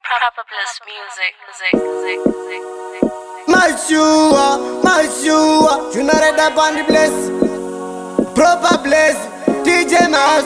Proper Bliss music. Mashua, you know that up on the place. Proper Bliss, DJ Mouse.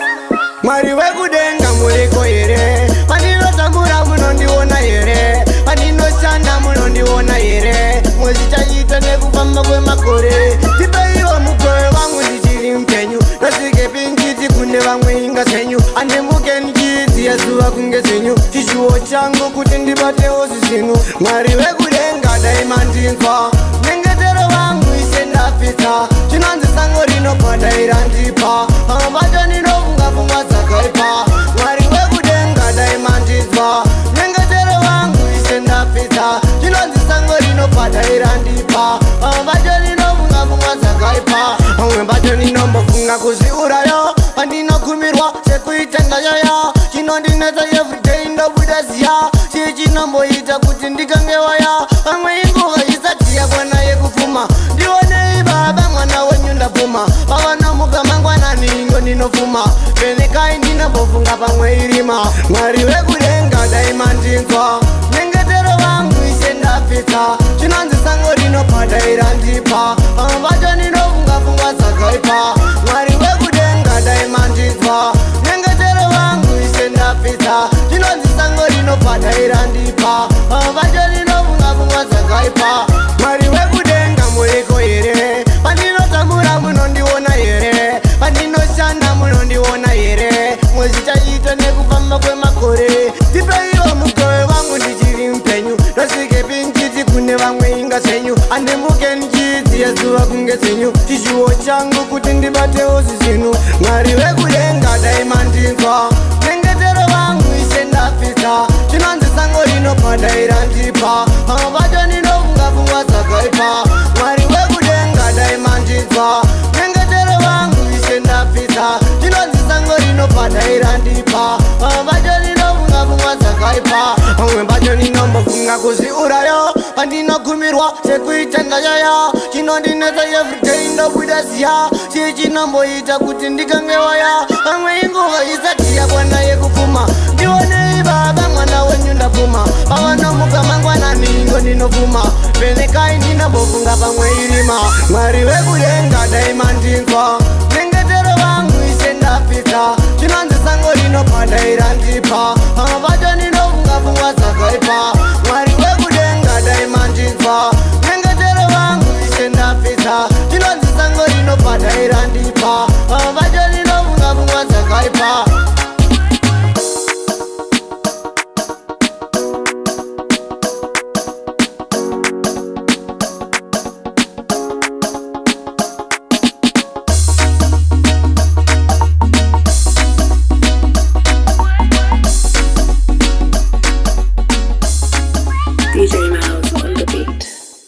Mariwe kudenga muliko ere. Manino tambura munondi wona ere. Manino shanda munondi wona ere. Mwezi chayita nekufamba kwe makore. Tipeiwa mukwe wangu ndichiri mpenyu. Nasike pinchiti kune vamwe inga senyu. Anemuke nchiti yasuwa kunge senyu. Chishuo changu kuti ndibate osi sinu. Mariwe kudenga daimandinzwa. Nengetero wangu isenda fita. Chinanzi sango rino pada irandipa. Amabato ninofunga funga zakaipa. Mariwe kudenga daimandinzwa. Nengetero wangu isenda fita. Chinanzi sango rino pada irandipa. Amabato ninofunga funga zakaipa. Amabato ninombofunga kuziurayo. Andino kumirwa sekuitenda yoyo. Chinondineza everyday ndobudazia. Chichinomboita kuti ndikangewaya. Amwe inguva isatiya kwana yekufuma. Ndione baba mwana wenyu ndapfuma. Pavana mukamangwana ningo ninofuma. Penekai ndinambofunga pamwe irima. Mwari wekudenga daimandinzwa. Nengetero wangu ishe ndapita. Chinanzi sango rinopada irandipa. Amabato ninofunga funga zakaipa. Mwari wekudenga daimandinzwa. Nengetero wangu ishe ndapita. Chinanzi sango rinopada irandipa. Amabato ninofunga funga zakaipa. Mwari wekudenga muliko ere. Pandinotambura munondiona ere. Pandinoshanda munondiona ere. Mwezi chayita nekufamba kwe makore. Tipeiwa mukwe wangu ndichiri mpenyu. Nasike pinchiti kune vamwe inga senyu. Anemuke nchiti yasuwa kunge senyu. Chishuo changu kuti ndibate osi sinu. Mwari wekudenga daimandinzwa. Nengetero wangu ishe ndapita. Chinanzi sango rinopada irandipa. Amabato ninofunga funga zakaipa. Mwari wekudenga daimandinzwa. Nengetero wangu ishe ndapita. Chinanzi sango rinopada irandipa. Amabato ninofunga funga zakaipa. Amabato ninombofunga kuziurayo. Andinokumirwa sekuitenda yoyo. Chinondineza everyday ndobudazia. Chichinomboita kuti ndikangewaya. Amwe inguva isatiya kwana yekufuma.